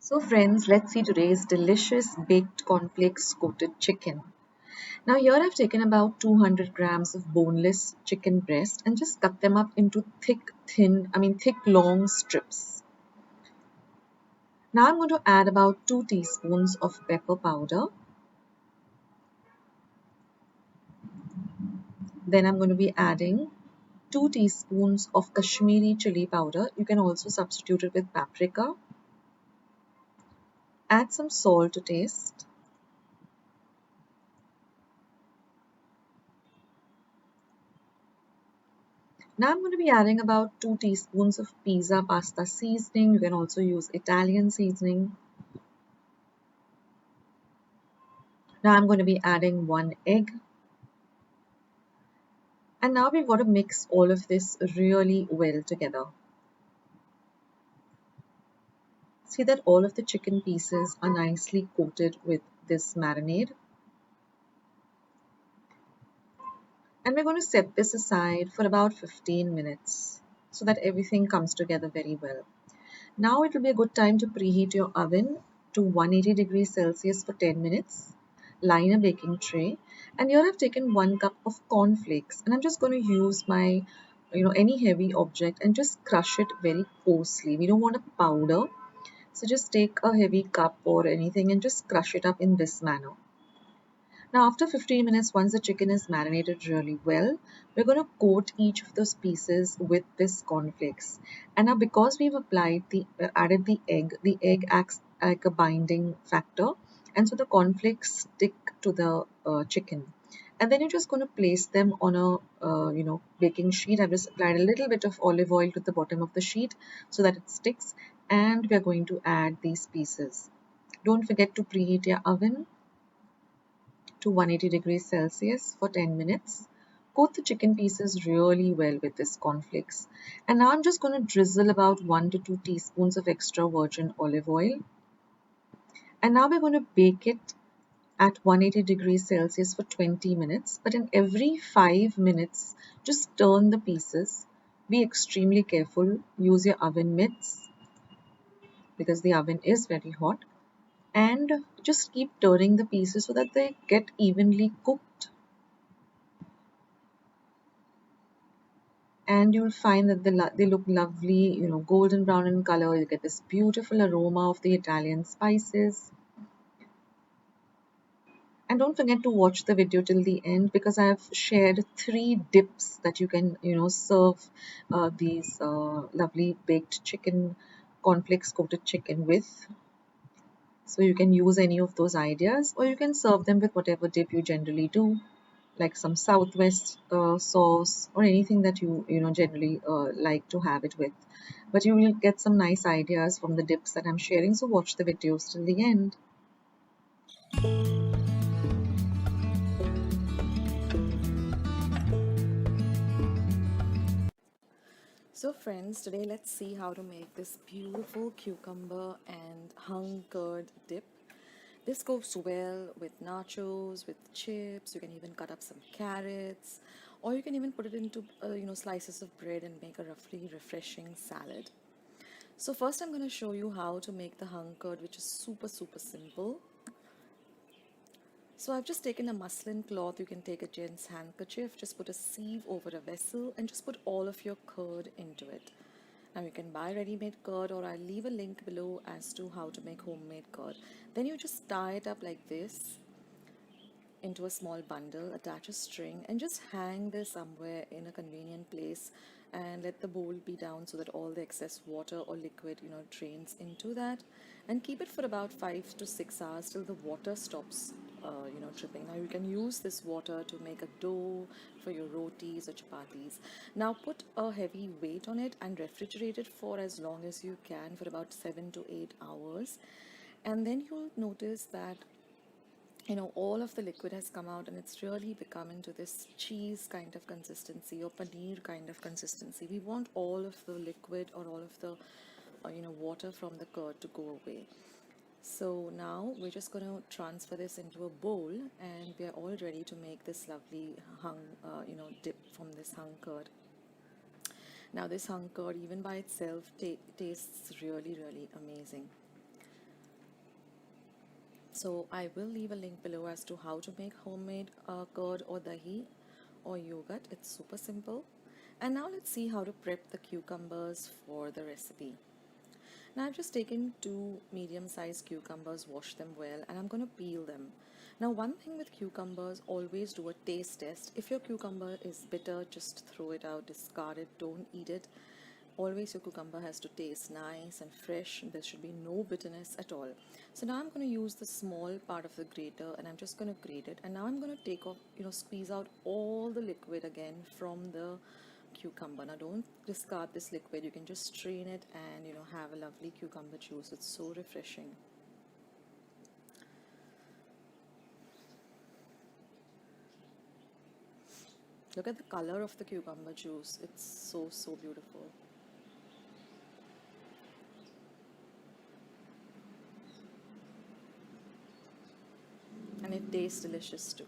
So friends, let's see today's delicious baked cornflakes coated chicken. Now here I've taken about 200 grams of boneless chicken breast and just cut them up into thick long strips. Now I'm going to add about 2 teaspoons of pepper powder. Then I'm going to be adding 2 teaspoons of Kashmiri chili powder. You can also substitute it with paprika. Add some salt to taste. Now I'm going to be adding about 2 teaspoons of pizza pasta seasoning. You can also use Italian seasoning. Now I'm going to be adding 1 egg. And now we've got to mix all of this really well together. See that all of the chicken pieces are nicely coated with this marinade. And we're going to set this aside for about 15 minutes so that everything comes together very well. Now it will be a good time to preheat your oven to 180 degrees Celsius for 10 minutes. Line a baking tray, and here I've taken 1 cup of cornflakes, and I'm just going to use my any heavy object and just crush it very coarsely. We don't want a powder, so just take a heavy cup or anything and just crush it up in this manner. Now after 15 minutes, once the chicken is marinated really well, we're going to coat each of those pieces with this cornflakes. And now because we've added the egg acts like a binding factor, and so the cornflakes stick to the chicken. And then you're just going to place them on a baking sheet. I've just applied a little bit of olive oil to the bottom of the sheet so that it sticks, and we're going to add these pieces. Don't forget to preheat your oven to 180 degrees Celsius for 10 minutes. Coat the chicken pieces really well with this cornflakes. And now I'm just going to drizzle about 1 to 2 teaspoons of extra virgin olive oil. And now we're going to bake it at 180 degrees Celsius for 20 minutes. But in every 5 minutes, just turn the pieces. Be extremely careful. Use your oven mitts because the oven is very hot. And just keep turning the pieces so that they get evenly cooked. And you'll find that they look lovely, golden brown in color. You get this beautiful aroma of the Italian spices. And don't forget to watch the video till the end because I have shared 3 dips that you can, serve these lovely baked chicken, cornflakes coated chicken with. So you can use any of those ideas, or you can serve them with whatever dip you generally do, like some Southwest sauce or anything that you generally like to have it with. But you will get some nice ideas from the dips that I'm sharing, so watch the videos till the end. So friends, today let's see how to make this beautiful cucumber and hung curd dip. This goes well with nachos, with chips. You can even cut up some carrots, or you can even put it into slices of bread and make a roughly refreshing salad. So first I'm going to show you how to make the hung curd, which is super simple. So I've just taken a muslin cloth. You can take a gent's handkerchief, just put a sieve over a vessel and just put all of your curd into it. Now you can buy ready-made curd, or I'll leave a link below as to how to make homemade curd. Then you just tie it up like this into a small bundle, attach a string and just hang this somewhere in a convenient place and let the bowl be down so that all the excess water or liquid drains into that, and keep it for about 5 to 6 hours till the water stops dripping. Now you can use this water to make a dough for your rotis or chapatis. Now put a heavy weight on it and refrigerate it for as long as you can, for about 7 to 8 hours, and then you'll notice that all of the liquid has come out and it's really become into this cheese kind of consistency or paneer kind of consistency. We want all of the liquid or all of the water from the curd to go away. So now we're just going to transfer this into a bowl, and we are all ready to make this lovely hung dip from this hung curd. Now this hung curd even by itself tastes really amazing. So I will leave a link below as to how to make homemade curd or dahi or yogurt. It's super simple. And now let's see how to prep the cucumbers for the recipe. Now I've just taken two medium-sized cucumbers, washed them well, and I'm going to peel them. Now one thing with cucumbers, always do a taste test. If your cucumber is bitter, just throw it out, discard it, don't eat it. Always your cucumber has to taste nice and fresh. There should be no bitterness at all. So now I'm going to use the small part of the grater and I'm just going to grate it. And now I'm going to take off, squeeze out all the liquid again from the cucumber. Now don't discard this liquid. You can just strain it and have a lovely cucumber juice. It's so refreshing. Look at the color of the cucumber juice. It's so beautiful. And it tastes delicious too.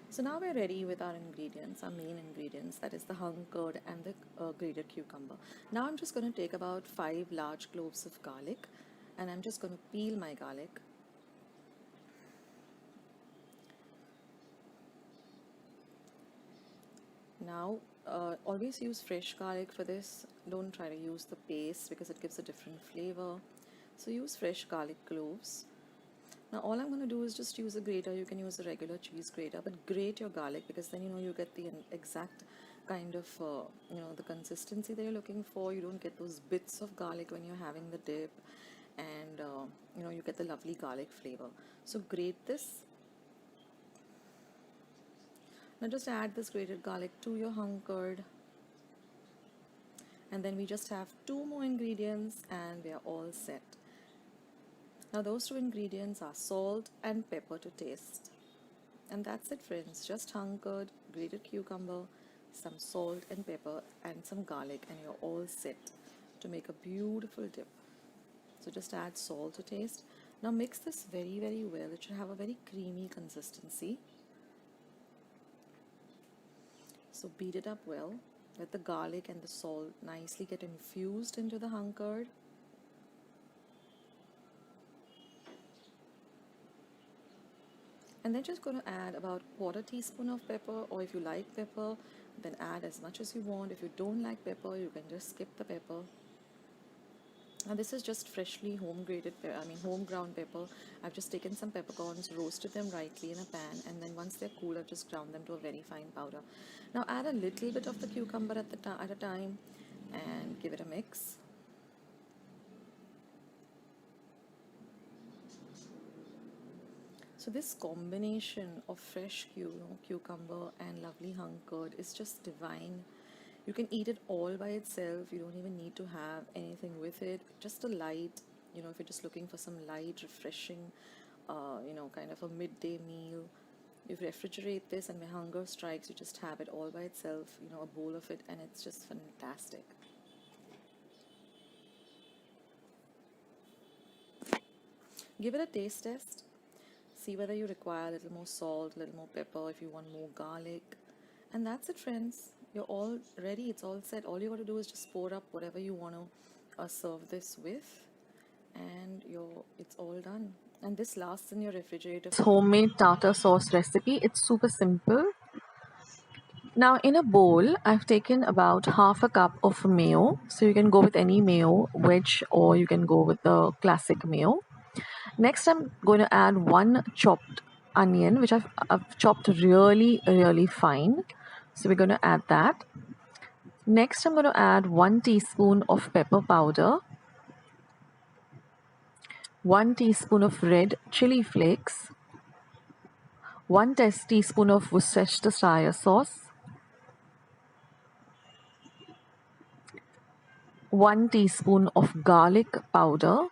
So now we're ready with our ingredients, our main ingredients, that is the hung curd and the grated cucumber. Now I'm just going to take about 5 large cloves of garlic and I'm just going to peel my garlic. Now always use fresh garlic for this. Don't try to use the paste because it gives a different flavor. So use fresh garlic cloves. Now all I'm going to do is just use a grater. You can use a regular cheese grater, but grate your garlic because then you get the exact kind of the consistency that you're looking for. You don't get those bits of garlic when you're having the dip, and you get the lovely garlic flavor. So grate this. Now just add this grated garlic to your hung curd. And then we just have 2 more ingredients and we are all set. Now those 2 ingredients are salt and pepper to taste. And that's it, friends. Just hung curd, grated cucumber, some salt and pepper and some garlic and you're all set to make a beautiful dip. So just add salt to taste. Now mix this very well. It should have a very creamy consistency. So beat it up well. Let the garlic and the salt nicely get infused into the hung curd. And then just going to add about 1/4 teaspoon of pepper, or if you like pepper, then add as much as you want. If you don't like pepper, you can just skip the pepper. Now this is just freshly home ground pepper. I've just taken some peppercorns, roasted them lightly in a pan, and then once they're cool, I've just ground them to a very fine powder. Now add a little bit of the cucumber at a time and give it a mix. So this combination of fresh cucumber and lovely hung curd is just divine. You can eat it all by itself. You don't even need to have anything with it. Just a light, if you're just looking for some light, refreshing, kind of a midday meal. You refrigerate this and when hunger strikes, you just have it all by itself, a bowl of it, and it's just fantastic. Give it a taste test. See whether you require a little more salt, a little more pepper, if you want more garlic. And that's it, friends. You're all ready. It's all set. All you got to do is just pour up whatever you want to serve this with, and it's all done. And this lasts in your refrigerator. It's homemade tartar sauce recipe. It's super simple. Now in a bowl, I've taken about half a cup of mayo. So you can go with any mayo, veg, or you can go with the classic mayo. Next, I'm going to add 1 chopped onion, which I've chopped really fine. So we're going to add that. Next, I'm going to add 1 teaspoon of pepper powder, 1 teaspoon of red chili flakes, 1 teaspoon of Worcestershire sauce, 1 teaspoon of garlic powder,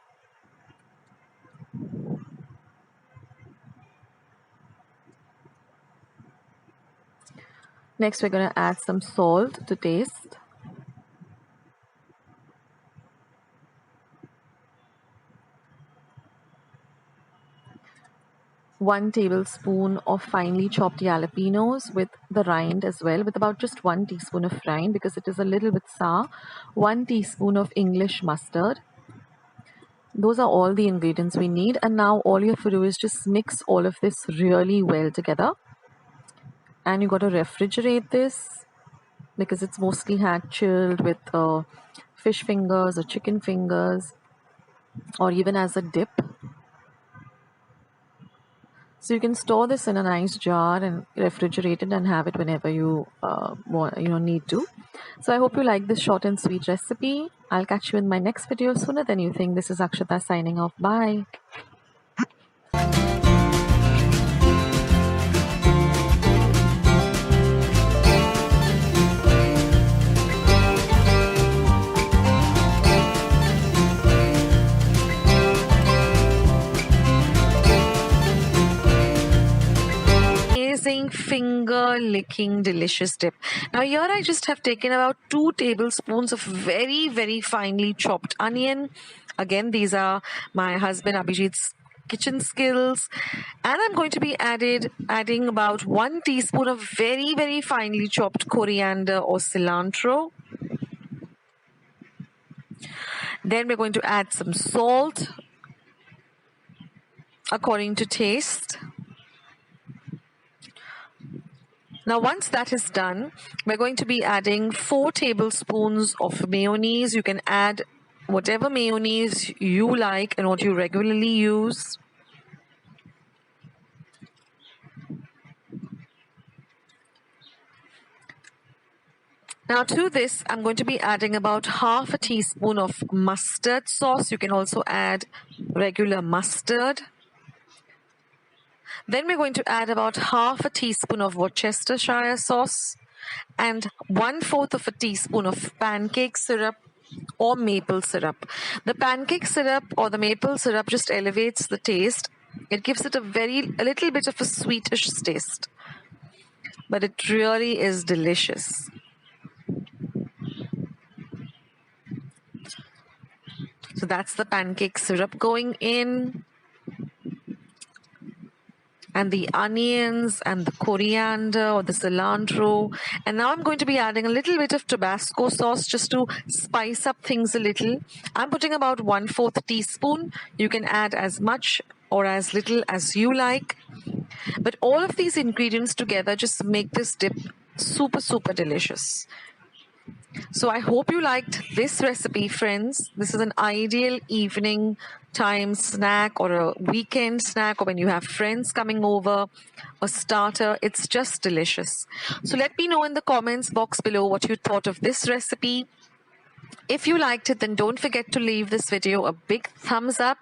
next we're going to add some salt to taste, 1 tablespoon of finely chopped jalapenos with the rind as well, with about just 1 teaspoon of rind because it is a little bit sour, 1 teaspoon of English mustard, Those are all the ingredients we need, and now all you have to do is just mix all of this really well together. And you got to refrigerate this because it's mostly hand chilled with fish fingers or chicken fingers, or even as a dip. So you can store this in a nice jar and refrigerate it and have it whenever you need to. So I hope you like this short and sweet recipe. I'll catch you in my next video sooner than you think. This is Akshata signing off. Bye. Amazing finger licking delicious dip. Now here I just have taken about 2 tablespoons of very, very finely chopped onion. Again, these are my husband Abhijit's kitchen skills, and I'm going to be adding about 1 teaspoon of very, very finely chopped coriander or cilantro. Then we're going to add some salt according to taste. Now, once that is done, we're going to be adding 4 tablespoons of mayonnaise. You can add whatever mayonnaise you like and what you regularly use. Now to this, I'm going to be adding about half a teaspoon of mustard sauce. You can also add regular mustard. Then we're going to add about half a teaspoon of Worcestershire sauce and 1/4 of a teaspoon of pancake syrup or maple syrup. The pancake syrup or the maple syrup just elevates the taste. It gives it a little bit of a sweetish taste, but it really is delicious. So that's the pancake syrup going in, and the onions and the coriander or the cilantro. And now I'm going to be adding a little bit of Tabasco sauce just to spice up things a little. I'm putting about 1/4 teaspoon. You can add as much or as little as you like. But all of these ingredients together just make this dip super, super delicious. So I hope you liked this recipe, friends. This is an ideal evening time snack or a weekend snack, or when you have friends coming over, a starter. It's just delicious. So let me know in the comments box below what you thought of this recipe. If you liked it, then don't forget to leave this video a big thumbs up.